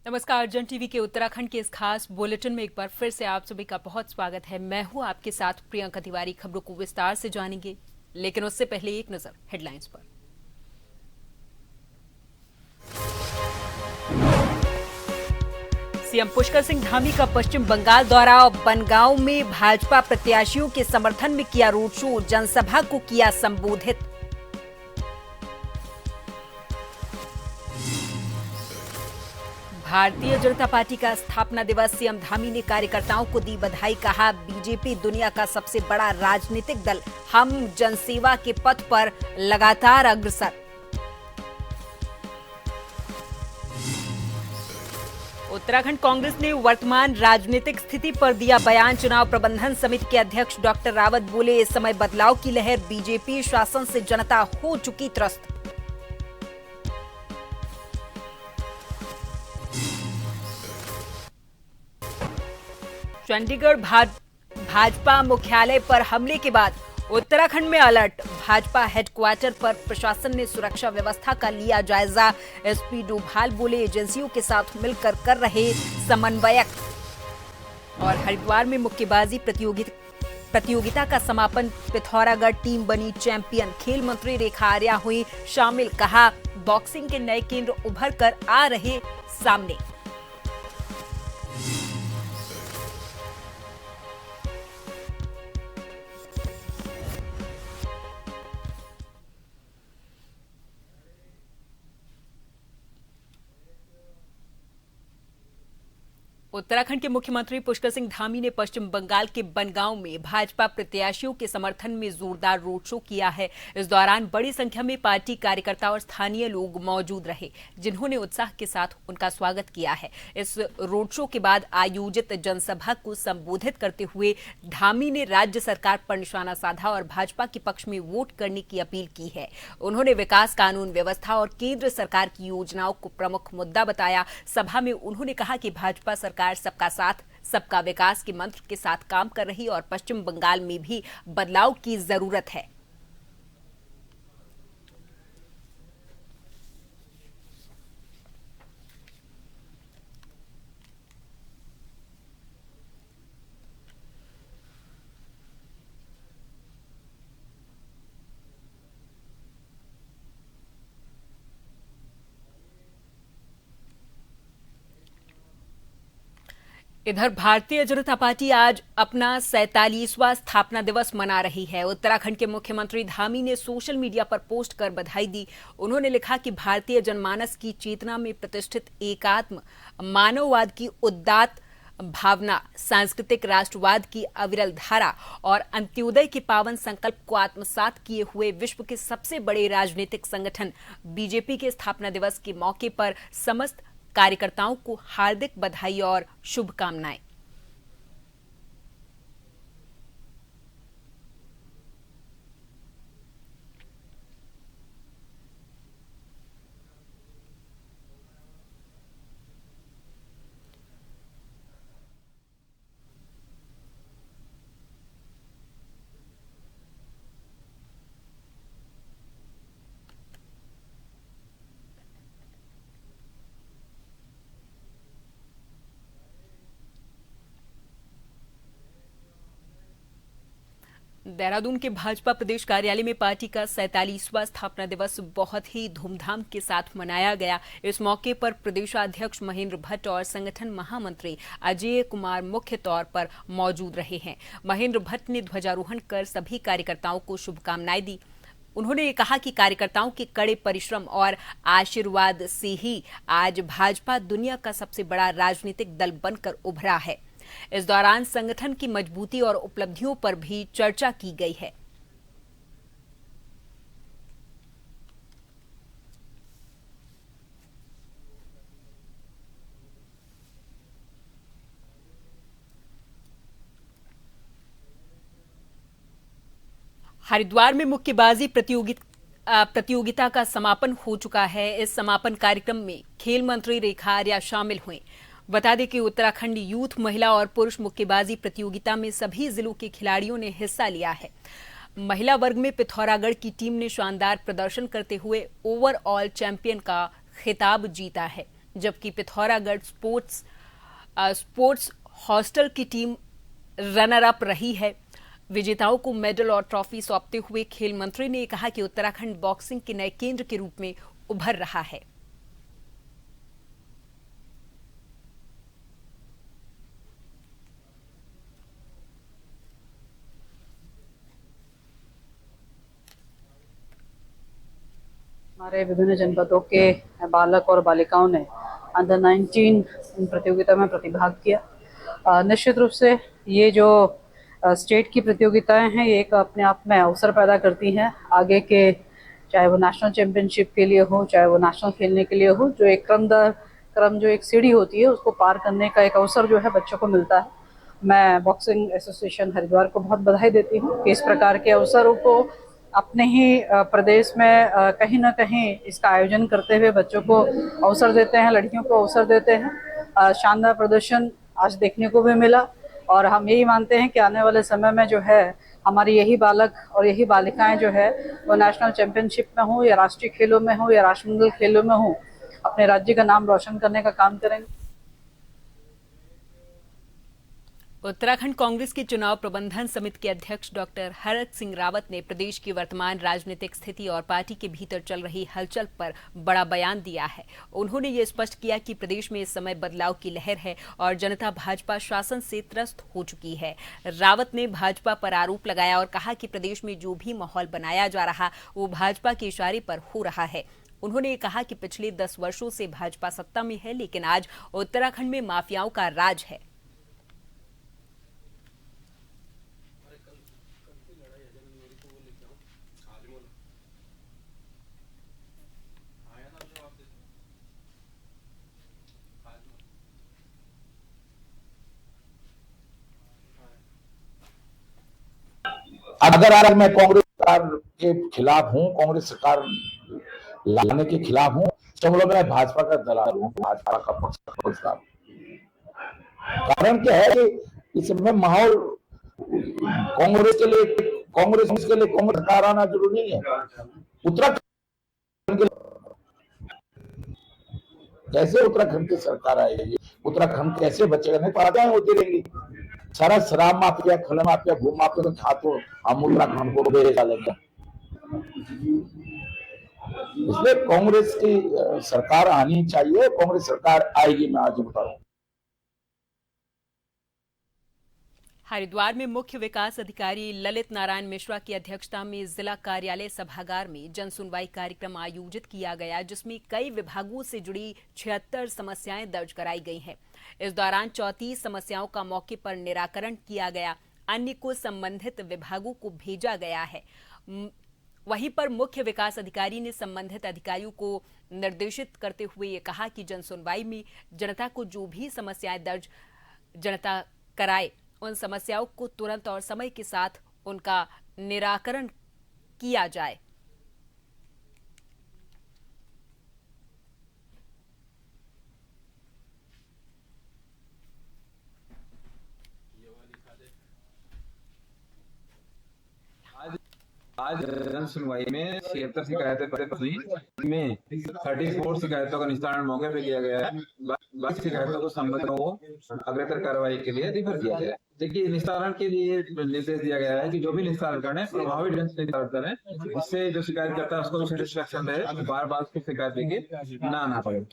नमस्कार। अर्जन टीवी के उत्तराखंड के इस खास बुलेटिन में एक बार फिर से आप सभी का बहुत स्वागत है। मैं हूं आपके साथ प्रियंका तिवारी। खबरों को विस्तार से जानेंगे, लेकिन उससे पहले एक नजर हेडलाइंस पर। सीएम पुष्कर सिंह धामी का पश्चिम बंगाल दौरा और बनगांव में भाजपा प्रत्याशियों के समर्थन में किया रोड शो, जनसभा को किया संबोधित। भारतीय जनता पार्टी का स्थापना दिवस, सीएम धामी ने कार्यकर्ताओं को दी बधाई। कहा, बीजेपी दुनिया का सबसे बड़ा राजनीतिक दल, हम जनसेवा के पथ पर लगातार अग्रसर। उत्तराखंड कांग्रेस ने वर्तमान राजनीतिक स्थिति पर दिया बयान। चुनाव प्रबंधन समिति के अध्यक्ष डॉक्टर रावत बोले, इस समय बदलाव की लहर, बीजेपी शासन से जनता हो चुकी त्रस्त। चंडीगढ़ भाजपा मुख्यालय पर हमले के बाद उत्तराखंड में अलर्ट। भाजपा हेडक्वार्टर पर प्रशासन ने सुरक्षा व्यवस्था का लिया जायजा। एसपी डोभाल बोले, एजेंसियों के साथ मिलकर कर रहे समन्वयक। और हरिद्वार में मुक्केबाजी प्रतियोगिता का समापन, पिथौरागढ़ टीम बनी चैंपियन। खेल मंत्री रेखा आर्या हुई शामिल। कहा, बॉक्सिंग के नए केंद्र उभर कर आ रहे सामने। उत्तराखंड के मुख्यमंत्री पुष्कर सिंह धामी ने पश्चिम बंगाल के बनगांव में भाजपा प्रत्याशियों के समर्थन में जोरदार रोड शो किया है। इस दौरान बड़ी संख्या में पार्टी कार्यकर्ता और स्थानीय लोग मौजूद रहे, जिन्होंने उत्साह के साथ उनका स्वागत किया है। इस रोड शो के बाद आयोजित जनसभा को संबोधित करते हुए धामी ने राज्य सरकार पर निशाना साधा और भाजपा के पक्ष में वोट करने की अपील की है। उन्होंने विकास, कानून व्यवस्था और केंद्र सरकार की योजनाओं को प्रमुख मुद्दा बताया। सभा में उन्होंने कहा कि भाजपा सरकार सबका साथ, सबका विकास के मंत्र के साथ काम कर रही और पश्चिम बंगाल में भी बदलाव की जरूरत है। इधर भारतीय जनता पार्टी आज अपना 47वां स्थापना दिवस मना रही है। उत्तराखंड के मुख्यमंत्री धामी ने सोशल मीडिया पर पोस्ट कर बधाई दी। उन्होंने लिखा कि भारतीय जनमानस की चेतना में प्रतिष्ठित एकात्म मानववाद की उदात्त भावना, सांस्कृतिक राष्ट्रवाद की अविरल धारा और अंत्योदय के पावन संकल्प को आत्मसात किए हुए विश्व के सबसे बड़े राजनीतिक संगठन बीजेपी के स्थापना दिवस के मौके पर समस्त कार्यकर्ताओं को हार्दिक बधाई और शुभकामनाएं। देहरादून के भाजपा प्रदेश कार्यालय में पार्टी का 47वां स्थापना दिवस बहुत ही धूमधाम के साथ मनाया गया। इस मौके पर प्रदेशाध्यक्ष महेंद्र भट्ट और संगठन महामंत्री अजय कुमार मुख्य तौर पर मौजूद रहे हैं। महेंद्र भट्ट ने ध्वजारोहण कर सभी कार्यकर्ताओं को शुभकामनाएं दी। उन्होंने कहा कि कार्यकर्ताओं के कड़े परिश्रम और आशीर्वाद से ही आज भाजपा दुनिया का सबसे बड़ा राजनीतिक दल बनकर उभरा है। इस दौरान संगठन की मजबूती और उपलब्धियों पर भी चर्चा की गई है। हरिद्वार में मुक्केबाजी प्रतियोगिता का समापन हो चुका है। इस समापन कार्यक्रम में खेल मंत्री रेखा आर्या शामिल हुई। बता दें कि उत्तराखंड यूथ, महिला और पुरुष मुक्केबाजी प्रतियोगिता में सभी जिलों के खिलाड़ियों ने हिस्सा लिया है। महिला वर्ग में पिथौरागढ़ की टीम ने शानदार प्रदर्शन करते हुए ओवरऑल चैंपियन का खिताब जीता है, जबकि पिथौरागढ़ स्पोर्ट्स हॉस्टल की टीम रनर अप रही है। विजेताओं को मेडल और ट्रॉफी सौंपते हुए खेल मंत्री ने कहा कि उत्तराखंड बॉक्सिंग के नए केंद्र के रूप में उभर रहा है। हमारे विभिन्न जनपदों के बालक और बालिकाओं ने अंडर 19 प्रतियोगिता में प्रतिभाग किया। निश्चित रूप से ये जो स्टेट की प्रतियोगिताएं हैं, ये एक अपने आप में अवसर पैदा करती हैं आगे के, चाहे वो नेशनल चैंपियनशिप के लिए हो, चाहे वो नेशनल खेलने के लिए हो। जो एक क्रम दर क्रम जो एक सीढ़ी होती है, उसको पार करने का एक अवसर जो है बच्चों को मिलता है। मैं बॉक्सिंग एसोसिएशन हरिद्वार को बहुत बधाई देती हूँ कि इस प्रकार के अवसरों को अपने ही प्रदेश में कहीं ना कहीं इसका आयोजन करते हुए बच्चों को अवसर देते हैं, लड़कियों को अवसर देते हैं। शानदार प्रदर्शन आज देखने को भी मिला और हम यही मानते हैं कि आने वाले समय में जो है हमारी यही बालक और यही बालिकाएं जो है वो नेशनल चैंपियनशिप में हो या राष्ट्रीय खेलों में हो या राष्ट्रमंडल खेलों में हो, अपने राज्य का नाम रोशन करने का काम करेंगे। उत्तराखंड कांग्रेस के चुनाव प्रबंधन समिति के अध्यक्ष डॉक्टर हरक सिंह रावत ने प्रदेश की वर्तमान राजनीतिक स्थिति और पार्टी के भीतर चल रही हलचल पर बड़ा बयान दिया है। उन्होंने ये स्पष्ट किया कि प्रदेश में इस समय बदलाव की लहर है और जनता भाजपा शासन से त्रस्त हो चुकी है। रावत ने भाजपा पर आरोप लगाया और कहा कि प्रदेश में जो भी माहौल बनाया जा रहा वो भाजपा के इशारे पर हो रहा है। उन्होंने कहा कि पिछले 10 वर्षों से भाजपा सत्ता में है, लेकिन आज उत्तराखंड में माफियाओं का राज है। अगर आज मैं कांग्रेस सरकार के खिलाफ हूं, कांग्रेस सरकार लाने के खिलाफ हूं, समझ लो मैं भाजपा का दलाल हूं, भाजपा का पक्षकार। कारण क्या है कि इस समय माहौल कांग्रेस के लिए कांग्रेस सरकार आना जरूरी नहीं है। उत्तराखंड कैसे उत्तराखंड की सरकार आएगी, उत्तराखंड कैसे बचेगा? नहीं, बाधाएं होती रहेंगी। सारा शराब माफिया, खला माफिया, भू माफिया तो छात्रों हम उत्तराखंड को बेरे डालेंगे। इसलिए कांग्रेस की सरकार आनी चाहिए, कांग्रेस सरकार आएगी, मैं आज बता रहा हूं। हरिद्वार में मुख्य विकास अधिकारी ललित नारायण मिश्रा की अध्यक्षता में जिला कार्यालय सभागार में जन सुनवाई कार्यक्रम आयोजित किया गया, जिसमें कई विभागों से जुड़ी 76 समस्याएं दर्ज कराई गई हैं। इस दौरान 34 समस्याओं का मौके पर निराकरण किया गया, अन्य को संबंधित विभागों को भेजा गया है। वहीं पर मुख्य विकास अधिकारी ने संबंधित अधिकारियों को निर्देशित करते हुए ये कहा कि जन सुनवाई में जनता को जो भी समस्याएं दर्ज जनता कराए, उन समस्याओं को तुरंत और समय के साथ उनका निराकरण किया जाए। आज जन सुनवाई में 76 शिकायतें में 34 शिकायतों का निस्तारण मौके पे किया गया है। बाकी शिकायतों को संबंधितों को अग्रतर कार्रवाई के लिए रिफर किया गया है। देखिए, निस्तारण के लिए निर्देश दिया गया है कि जो भी निस्तारण करें प्रभावी ढंग से निस्तारण करें, जिससे जो शिकायत करता है उसको सेटिस्फेक्शन रहे, बार बार उसकी शिकायत लेके ना आना पड़े।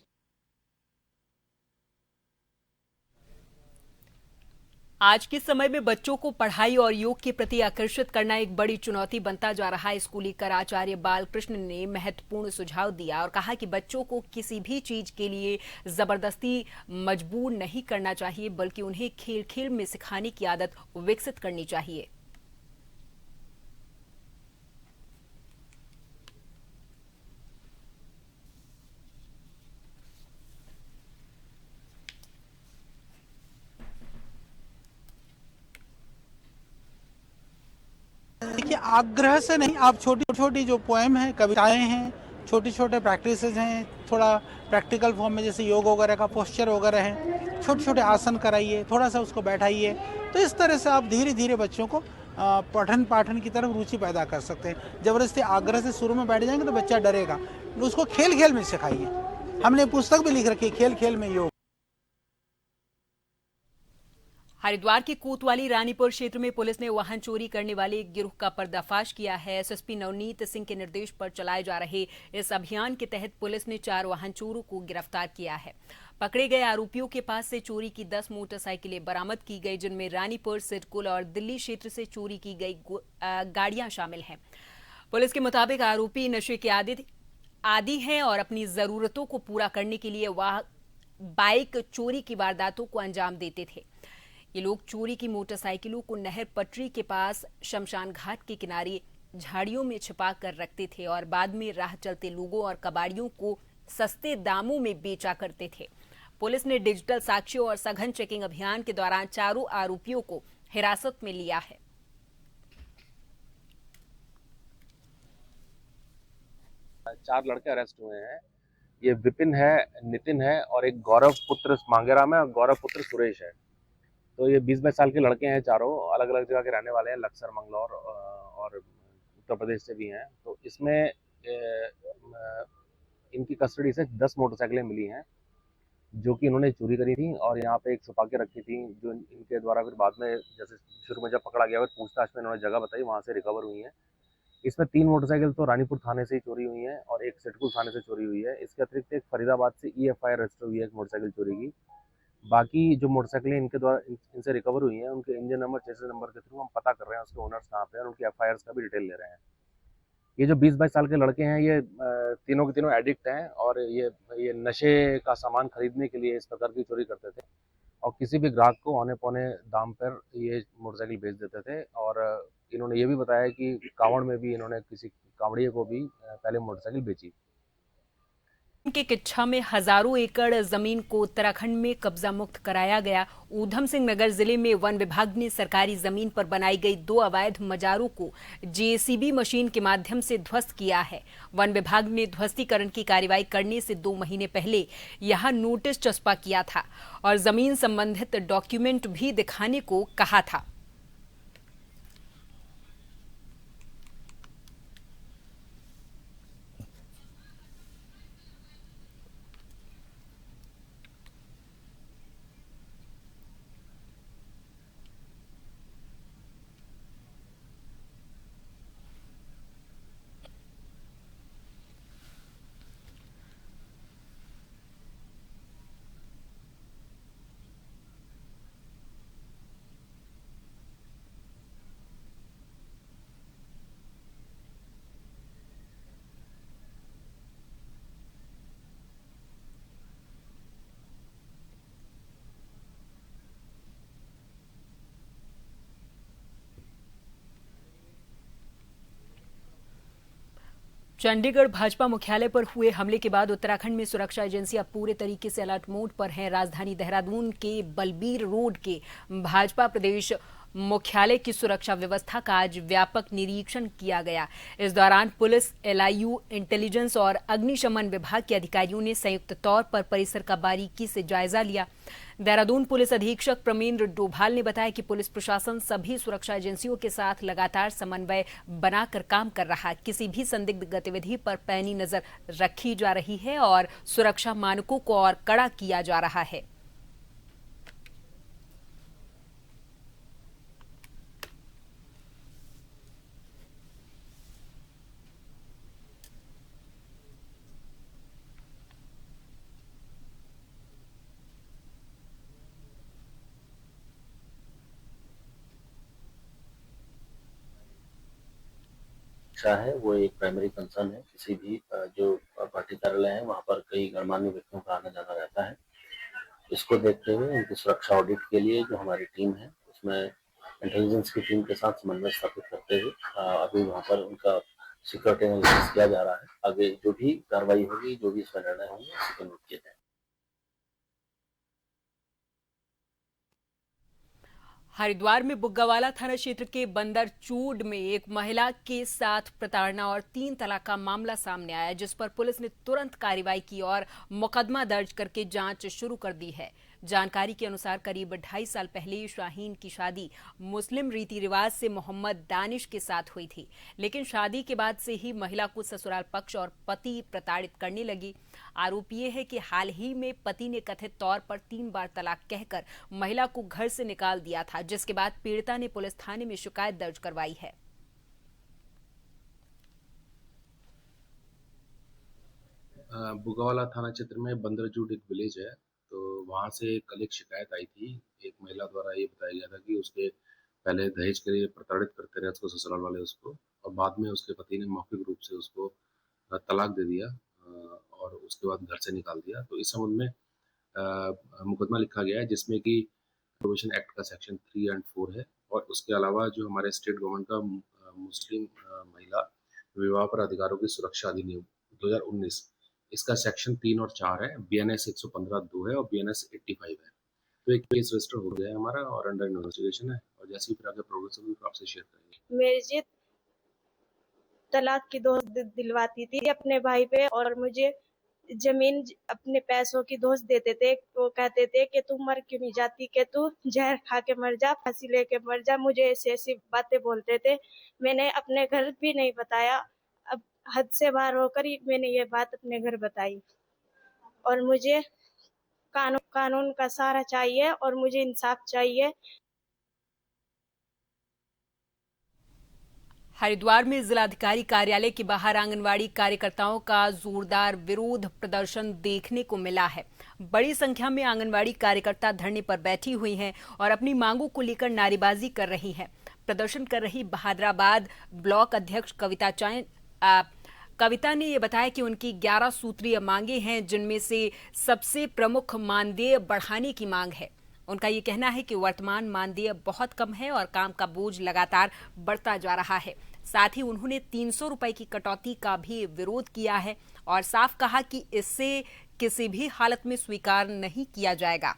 आज के समय में बच्चों को पढ़ाई और योग के प्रति आकर्षित करना एक बड़ी चुनौती बनता जा रहा है। स्कूली कर आचार्य बालकृष्ण ने महत्वपूर्ण सुझाव दिया और कहा कि बच्चों को किसी भी चीज के लिए जबरदस्ती मजबूर नहीं करना चाहिए, बल्कि उन्हें खेल खेल में सिखाने की आदत विकसित करनी चाहिए। देखिए, आग्रह से नहीं, आप छोटी छोटी जो पोएम है, कविताएं हैं, छोटे छोटे प्रैक्टिसेस हैं, थोड़ा प्रैक्टिकल फॉर्म में जैसे योग वगैरह का पोस्चर वगैरह है, छोटे छोटे आसन कराइए, थोड़ा सा उसको बैठाइए। तो इस तरह से आप धीरे धीरे बच्चों को पठन पाठन की तरफ रुचि पैदा कर सकते हैं। जबरदस्ती आग्रह से शुरू में बैठ जाएंगे तो बच्चा डरेगा। उसको खेल खेल में सिखाइए। हमने पुस्तक भी लिख रखी है, खेल खेल में योग। हरिद्वार के कोतवाली रानीपुर क्षेत्र में पुलिस ने वाहन चोरी करने वाले एक गिरोह का पर्दाफाश किया है। एसएसपी नवनीत सिंह के निर्देश पर चलाए जा रहे इस अभियान के तहत पुलिस ने 4 वाहन चोरों को गिरफ्तार किया है। पकड़े गए आरोपियों के पास से चोरी की 10 मोटरसाइकिलें बरामद की गई, जिनमें रानीपुर, सिडकुल और दिल्ली क्षेत्र से चोरी की गई गाड़ियां शामिल हैं। पुलिस के मुताबिक आरोपी नशे के आदी हैं और अपनी जरूरतों को पूरा करने के लिए बाइक चोरी की वारदातों को अंजाम देते थे। ये लोग चोरी की मोटरसाइकिलों को नहर पटरी के पास शमशान घाट के किनारे झाड़ियों में छिपा कर रखते थे और बाद में राह चलते लोगों और कबाड़ियों को सस्ते दामों में बेचा करते थे। पुलिस ने डिजिटल साक्ष्यों और सघन चेकिंग अभियान के दौरान चारों आरोपियों को हिरासत में लिया है। चार लड़के अरेस्ट हुए हैं। ये विपिन है, नितिन है और एक गौरव पुत्र मांगेराम है और गौरव पुत्र सुरेश है। तो ये 20-22 साल के लड़के हैं, चारों अलग अलग जगह के रहने वाले हैं, लक्सर, मंगलौर और उत्तर प्रदेश से भी हैं। तो इसमें इनकी कस्टडी से 10 मोटरसाइकिलें मिली हैं जो कि इन्होंने चोरी करी थी और यहाँ पे एक छुपा के रखी थी, जो इनके द्वारा फिर बाद में जैसे शुरू में जब पकड़ा गया फिर पूछताछ में इन्होंने जगह बताई, वहाँ से रिकवर हुई है। इसमें 3 मोटरसाइकिल तो रानीपुर थाने से ही चोरी हुई है और एक सिडकुल थाने से चोरी हुई है। इसके अतिरिक्त एक फरीदाबाद से EFIR रजिस्टर हुई है एक मोटरसाइकिल चोरी की। बाकी जो मोटरसाइकिलें इनके द्वारा इनसे रिकवर हुई हैं, उनके इंजन नंबर, चेसिस नंबर के थ्रू हम पता कर रहे हैं उसके ओनर्स कहाँ पे हैं और उनकी FIRs का भी डिटेल ले रहे हैं। ये जो 20-22 साल के लड़के हैं, ये तीनों के तीनों एडिक्ट हैं और ये नशे का सामान खरीदने के लिए इस प्रकार की चोरी करते थे और किसी भी ग्राहक को औने पौने दाम पर ये मोटरसाइकिल बेच देते थे। और इन्होंने ये भी बताया कि कांवड़ में भी इन्होंने किसी कांवड़िये को भी पहले मोटरसाइकिल बेची। के किच्छा में हजारों एकड़ जमीन को उत्तराखंड में कब्जा मुक्त कराया गया। ऊधम सिंह नगर जिले में वन विभाग ने सरकारी जमीन पर बनाई गई 2 अवैध मजारों को JCB मशीन के माध्यम से ध्वस्त किया है। वन विभाग ने ध्वस्तीकरण की कार्रवाई करने से 2 महीने पहले यहां नोटिस चस्पा किया था और जमीन संबंधित डॉक्यूमेंट भी दिखाने को कहा था। चंडीगढ़ भाजपा मुख्यालय पर हुए हमले के बाद उत्तराखंड में सुरक्षा एजेंसियां पूरे तरीके से अलर्ट मोड पर हैं। राजधानी देहरादून के बलबीर रोड के भाजपा प्रदेश मुख्यालय की सुरक्षा व्यवस्था का आज व्यापक निरीक्षण किया गया। इस दौरान पुलिस, LIU, इंटेलिजेंस और अग्निशमन विभाग के अधिकारियों ने संयुक्त तौर पर परिसर का बारीकी से जायजा लिया। देहरादून पुलिस अधीक्षक प्रमेंद्र डोभाल ने बताया कि पुलिस प्रशासन सभी सुरक्षा एजेंसियों के साथ लगातार समन्वय बनाकर काम कर रहा है। किसी भी संदिग्ध गतिविधि पर पैनी नजर रखी जा रही है और सुरक्षा मानकों को और कड़ा किया जा रहा है। शिक्षा है वो एक प्राइमरी कंसर्न है। किसी भी जो पार्टी कार्यालय है वहाँ पर कई गणमान्य व्यक्तियों का आना जाना रहता है। इसको देखते हुए उनकी सुरक्षा ऑडिट के लिए जो हमारी टीम है उसमें इंटेलिजेंस की टीम के साथ समन्वय स्थापित करते हुए अभी वहाँ पर उनका सिक्योरिटी एनालिसिस किया जा रहा है। आगे जो भी कार्रवाई होगी, जो भी इसमें निर्णय होंगे, उसको नोट किया जाए। हरिद्वार में बुग्गावाला थाना क्षेत्र के बंदरचूड में एक महिला के साथ प्रताड़ना और 3 तलाक का मामला सामने आया, जिस पर पुलिस ने तुरंत कार्रवाई की और मुकदमा दर्ज करके जांच शुरू कर दी है। जानकारी के अनुसार करीब 2.5 साल पहले शाहीन की शादी मुस्लिम रीति रिवाज से मोहम्मद दानिश के साथ हुई थी, लेकिन शादी के बाद से ही महिला को ससुराल पक्ष और पति प्रताड़ित करने लगी। आरोप ये है कि हाल ही में पति ने कथित तौर पर 3 बार तलाक कहकर महिला को घर से निकाल दिया था, जिसके बाद पीड़िता ने पुलिस थाने में शिकायत दर्ज करवाई है। बुगावाला थाना क्षेत्र में बंदरजूड एक विलेज है, तो वहाँ से कल एक शिकायत आई थी। एक महिला द्वारा ये बताया गया था कि उसके पहले दहेज के लिए प्रताड़ित करते रहे उसको ससुराल वाले उसको, और बाद में उसके पति ने मौखिक रूप से उसको तलाक दे दिया और उसके बाद घर से निकाल दिया। तो इस संबंध में मुकदमा लिखा गया है, जिसमें कि प्रोविशन एक्ट का सेक्शन 3 और 4 है, और उसके अलावा जो हमारे स्टेट गवर्नमेंट का मुस्लिम महिला विवाह पर अधिकारों की सुरक्षा अधिनियम 2019, इसका सेक्शन 3 और 4 है, BNS 115(2) है और BNS 85 है। तो एक केस रजिस्टर हो गया है हमारा और अंडर इन्वेस्टिगेशन है, और जैसे ही फिर आगे प्रोग्रेस होगी तो आपसे शेयर करेंगे। मेरी जिद तलाक की दोष दिलवाती थी अपने भाई पे, और मुझे जमीन अपने पैसों की दोष देते थे। वो कहते थे कि तू मर क्यों नहीं जाती, कि तू जहर खा के मर जा, फांसी लेके मर जा। मुझे ऐसी ऐसी बातें बोलते थे। मैंने अपने घर भी नहीं बताया, अब हद से बाहर होकर ही मैंने ये बात अपने घर बताई। और मुझे कानून का सहारा चाहिए और मुझे इंसाफ चाहिए। हरिद्वार में जिलाधिकारी कार्यालय के बाहर आंगनवाड़ी कार्यकर्ताओं का जोरदार विरोध प्रदर्शन देखने को मिला है। बड़ी संख्या में आंगनवाड़ी कार्यकर्ता धरने पर बैठी हुई हैं और अपनी मांगों को लेकर नारेबाजी कर रही हैं। प्रदर्शन कर रही बहादुराबाद ब्लॉक अध्यक्ष कविता ने ये बताया कि उनकी 11 सूत्रीय मांगे हैं, जिनमें से सबसे प्रमुख मानदेय बढ़ाने की मांग है। उनका ये कहना है कि वर्तमान मानदेय बहुत कम है और काम का बोझ लगातार बढ़ता जा रहा है। साथ ही उन्होंने 300 रुपए की कटौती का भी विरोध किया है और साफ कहा कि इससे किसी भी हालत में स्वीकार नहीं किया जाएगा।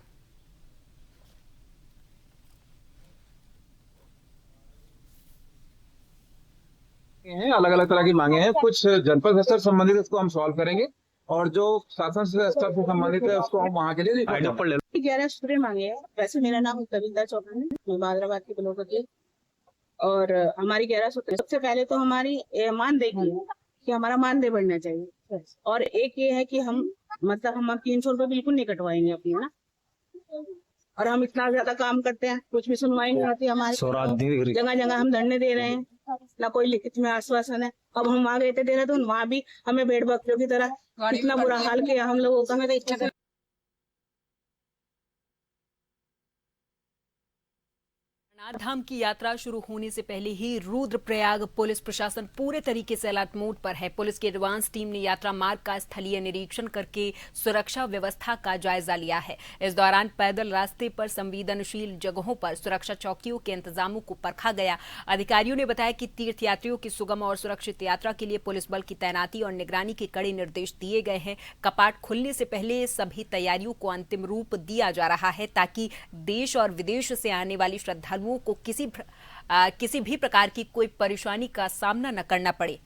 अलग अलग तरह की मांगे हैं, कुछ जनपद स्तर संबंधित उसको हम सॉल्व करेंगे, और जो शासन स्तर से संबंधित है उसको हम वहाँ के लिए 11 सूत्रीय मांगे हैं। वैसे मेरा नाम कविता चौहान है, मैं बहादुराबाद की ब्लॉक अध्यक्ष। और हमारी 11 सूत्रीय, सबसे पहले तो हमारी मानदेय की है कि हमारा मानदेय बढ़ना चाहिए, और एक ये है कि हम 300 रुपए बिल्कुल नहीं कटवाएंगे अपनी ना। और हम इतना ज्यादा काम करते हैं, कुछ भी सुनवाई नहीं होती हमारी। जगह जगह हम धरने दे रहे हैं, ना कोई लिखित में आश्वासन है। अब हम वहाँ गए थे देहरादून, वहाँ भी हमें भेड़ बकरियों की तरह कितना बुरा हाल किया हम लोगों का। अमरनाथ धाम की यात्रा शुरू होने से पहले ही रुद्रप्रयाग पुलिस प्रशासन पूरे तरीके से अलर्ट मोड पर है। पुलिस की एडवांस टीम ने यात्रा मार्ग का स्थलीय निरीक्षण करके सुरक्षा व्यवस्था का जायजा लिया है। इस दौरान पैदल रास्ते पर संवेदनशील जगहों पर सुरक्षा चौकियों के इंतजामों को परखा गया। अधिकारियों ने बताया कि तीर्थयात्रियों की सुगम और सुरक्षित यात्रा के लिए पुलिस बल की तैनाती और निगरानी के कड़े निर्देश दिए गए हैं। कपाट खुलने से पहले सभी तैयारियों को अंतिम रूप दिया जा रहा है, ताकि देश और विदेश से आने वाली श्रद्धालुओं को किसी भी प्रकार की कोई परेशानी का सामना न करना पड़े।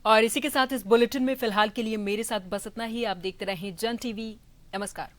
और इसी के साथ इस बुलेटिन में फिलहाल के लिए मेरे साथ बस इतना ही। आप देखते रहें जन टीवी। नमस्कार।